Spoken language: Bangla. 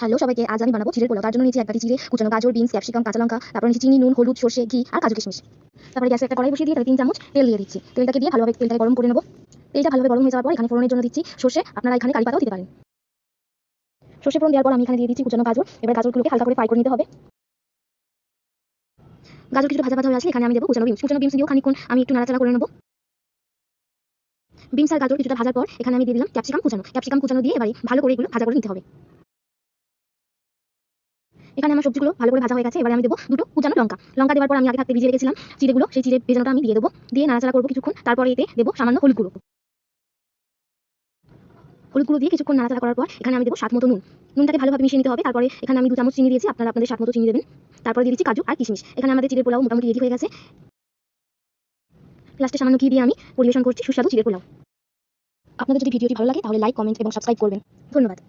হ্যালো সবাইকে, আজ আমি বানাবো চিড়ের পোলাও। তার জন্য নিয়েছি এক বাটি চিড়ে, কুচানো গাজর, বিনস, ক্যাপসিকাম, কাঁচা লঙ্কা, তারপর নিয়েছি চিনি, নুন, হলুদ, সর্ষে, ঘি আর কাজু কিশমিশ। তারপরে গ্যাসে একটা কড়াই বসিয়ে দিয়ে তাতে 3 চামচ তেল দিয়ে দিচ্ছি। তেলটাকে দিয়ে ভালোভাবে তেলটাকে গরম করে নেব। তেলটা ভালোভাবে গরম হয়ে যাওয়ার পর এখানে ফোড়নের জন্য দিচ্ছি সর্ষে, আপনারা এখানে কারি পাতাও দিতে পারেন। সর্ষে ফোড়ন দেওয়ার পর আমি এখানে দিয়ে দিচ্ছি কুচানো গাজর। এবার গাজরগুলোকে হালকা করে ফ্রাই করে নিতে হবে। গাজর কিছু ভাজা ভাজা হয়ে আসলে এখানে আমি দেবো কুচানো বিনস। কুচানো বিনস দিয়েও খানিকক্ষণ আমি একটু নাড়াচাড়া করে নেব। বিনস আর গাজর কিছুটা ভাজার পর এখানে আমি দিয়ে দিলাম ক্যাপসিকাম কুচানো দিয়ে এবারে ভালো করে এগুলো ভাজা করে নিতে হবে। এখানে আমার সবজিগুলো ভালো করে ভাজা হয়ে গেছে। এবারে আমি দেবো দুটো কুচানো লঙ্কা দেওয়ার পর আমি আগে থাকতে ভিজিয়ে রেখেছিলাম চিড়েগুলো, সেই চিড়ে ভেজানোটা আমি দিয়ে দেবো। দিয়ে নাড়াচাড়া করবো কিছুক্ষণ। তারপরে এতে দেবো সামান্য হলুদ গুঁড়ো দিয়ে কিছুক্ষণ নাড়াচাড়া করার পর এখানে আমি দেবো স্বাদ মতো নুন। নুনটাকে ভালোভাবে মিশিয়ে নিতে হবে। তারপরে এখানে আমি 2 চামচ চিনি দিয়েছি, আপনারা আপনাদের স্বাদ মতো চিনি দেবেন। তারপরে দিয়ে দিচ্ছি কাজু আর কিশমিশ। এখানে আমাদের চিড়ের পোলাও মোটামুটি রেডি হয়ে গেছে। লাস্টে সামান্য ঘি দিয়ে আমি পরিবেশন করছি সুস্বাদু চিড়ের পোলাও। আপনাদের যদি ভিডিওটি ভালো লাগে তাহলে লাইক, কমেন্ট এবং সাবস্ক্রাইব করবেন। ধন্যবাদ।